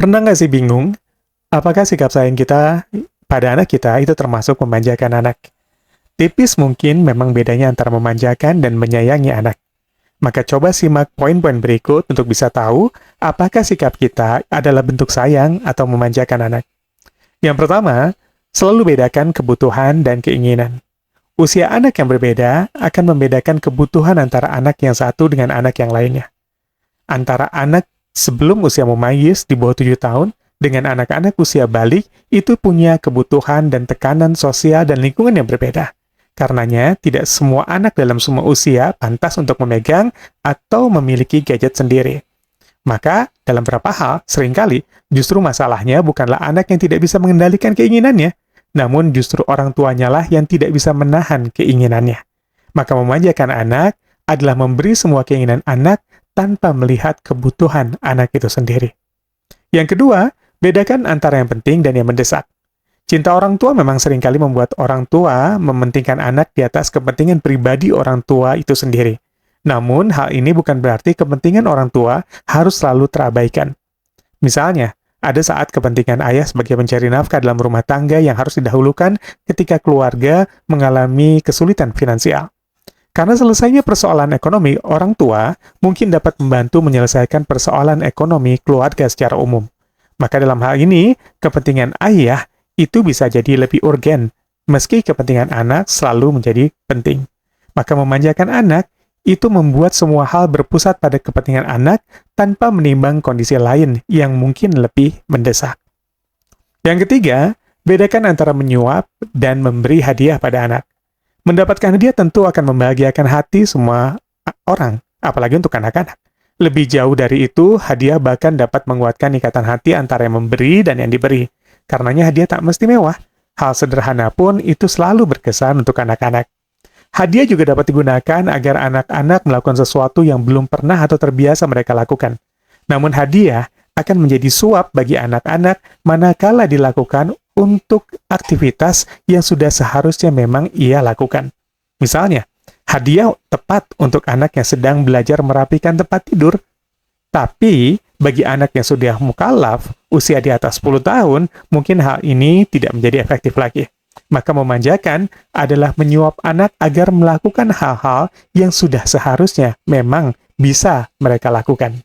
Pernah nggak sih bingung, apakah sikap sayang kita pada anak kita itu termasuk memanjakan anak? Tipis mungkin memang bedanya antara memanjakan dan menyayangi anak. Maka coba simak poin-poin berikut untuk bisa tahu apakah sikap kita adalah bentuk sayang atau memanjakan anak. Yang pertama, selalu bedakan kebutuhan dan keinginan. Usia anak yang berbeda akan membedakan kebutuhan antara anak yang satu dengan anak yang lainnya. Antara anak sebelum usia memayis di bawah 7 tahun dengan anak-anak usia balik itu punya kebutuhan dan tekanan sosial dan lingkungan yang berbeda. Karenanya, tidak semua anak dalam semua usia pantas untuk memegang atau memiliki gadget sendiri. Maka, dalam beberapa hal, seringkali justru masalahnya bukanlah anak yang tidak bisa mengendalikan keinginannya, namun justru orang tuanya lah yang tidak bisa menahan keinginannya. Maka memanjakan anak adalah memberi semua keinginan anak tanpa melihat kebutuhan anak itu sendiri. Yang kedua, bedakan antara yang penting dan yang mendesak. Cinta orang tua memang seringkali membuat orang tua mementingkan anak di atas kepentingan pribadi orang tua itu sendiri. Namun, hal ini bukan berarti kepentingan orang tua harus selalu terabaikan. Misalnya, ada saat kepentingan ayah sebagai pencari nafkah dalam rumah tangga yang harus didahulukan ketika keluarga mengalami kesulitan finansial. Karena selesainya persoalan ekonomi, orang tua mungkin dapat membantu menyelesaikan persoalan ekonomi keluarga secara umum. Maka dalam hal ini, kepentingan ayah itu bisa jadi lebih urgen, meski kepentingan anak selalu menjadi penting. Maka memanjakan anak itu membuat semua hal berpusat pada kepentingan anak tanpa menimbang kondisi lain yang mungkin lebih mendesak. Yang ketiga, bedakan antara menyuap dan memberi hadiah pada anak. Mendapatkan hadiah tentu akan membahagiakan hati semua orang, apalagi untuk anak-anak. Lebih jauh dari itu, hadiah bahkan dapat menguatkan ikatan hati antara yang memberi dan yang diberi. Karenanya hadiah tak mesti mewah. Hal sederhana pun itu selalu berkesan untuk anak-anak. Hadiah juga dapat digunakan agar anak-anak melakukan sesuatu yang belum pernah atau terbiasa mereka lakukan. Namun hadiah akan menjadi suap bagi anak-anak manakala dilakukan untuk aktivitas yang sudah seharusnya memang ia lakukan. Misalnya, hadiah tepat untuk anak yang sedang belajar merapikan tempat tidur. Tapi, bagi anak yang sudah mukallaf, usia di atas 10 tahun, mungkin hal ini tidak menjadi efektif lagi. Maka memanjakan adalah menyuap anak agar melakukan hal-hal yang sudah seharusnya memang bisa mereka lakukan.